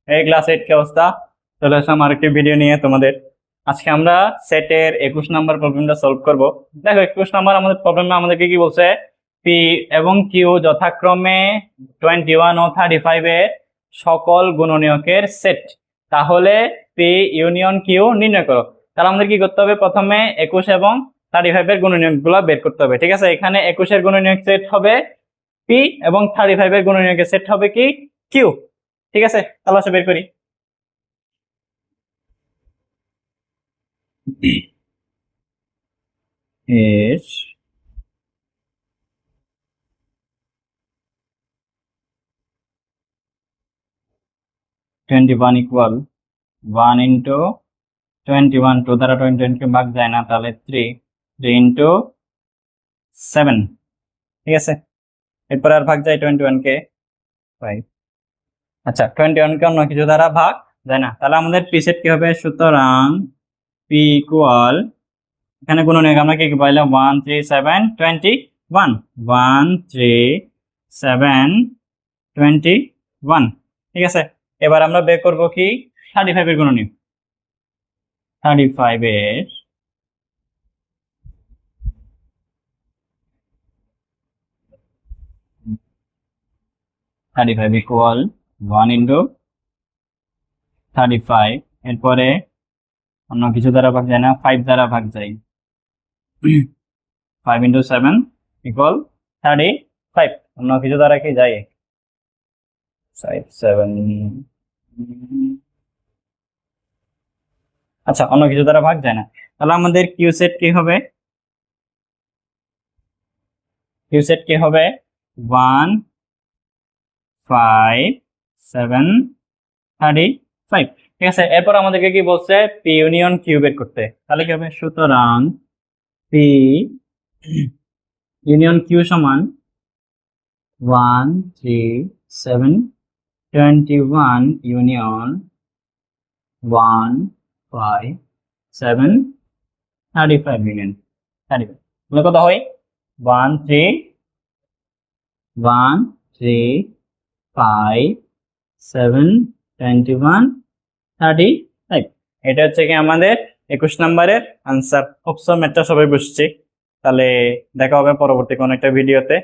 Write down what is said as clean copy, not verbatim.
এই ক্লাস 8 কি অবস্থা? চলে আসলাম আরেকটি ভিডিও নিয়ে তোমাদের। আজকে আমরা সেটের 21 নাম্বার প্রবলেমটা সলভ করব। দেখো 21 নাম্বার আমাদের প্রবলেমে আমাদেরকে কি বলছে, পি এবং কিউ যথাক্রমে 21 ও 35 এর সকল গুণনীয়কের সেট। তাহলে পি ইউনিয়ন কিউ নির্ণয় করো। তাহলে আমাদের কি করতে হবে, প্রথমে 21 এবং 35 এর গুণনীয়কগুলো বের করতে হবে। ঠিক আছে, এখানে 21 এর গুণনীয়ক সেট হবে পি এবং 35 এর গুণনীয়কের সেট হবে কি কিউ। ঠিক আছে, তাহলে আসো বের করি। এস 21 ইকুয়াল 1 ইন্টু 21, 2 দ্বারা 21 কে ভাগ যায় না, তাহলে 3 ইন্টু 7। ঠিক আছে, এরপর আর ভাগ যায় 21 কে 5। আচ্ছা, 21 কে অন্য কিছু দ্বারা ভাগ যায় না, তাহলে আমাদের পি সেট কি হবে? সুতরাং পি ইকুয়াল, এখানে গুণনীয়ক আমরা কি পাইলাম 1 3 7 21, 1 3 7 21। ঠিক আছে, এবার আমরা বের করব কি 35 এর গুণনীয়ক। 35 এর ইকুয়াল 1 ইন্টু 35, এরপরে অন্য কিছু দ্বারা ভাগ যায় না, 5 দ্বারা ভাগ যায়। 5 ইন্টু 7 ইকুয়াল 35, অন্য কিছু দ্বারা কি যায় 5 7। আচ্ছা, অন্য কিছু দ্বারা ভাগ যায় না, তাহলে আমাদের কিউ সেট কি হবে? কিউ সেট কি হবে 1 5 7 35। ঠিক আছে, এরপর আমাদেরকে কি বলছে, পি ইউনিয়ন কিউ বের করতে। তাহলে কি হবে? সুতরাং পি ইউনিয়ন কিউ সমান 1 3 7 21 ইউনিয়ন 1 5 7 35 ইউনিয়ন 35। তাহলে কত হয়? 1 3 5 7 21 35। এটা হচ্ছে কি আমাদের 21 নম্বরের আনসার। অপশন ম্যাথটা সবাই বুঝছি। তাহলে দেখা হবে পরবর্তী কোনো একটা ভিডিওতে।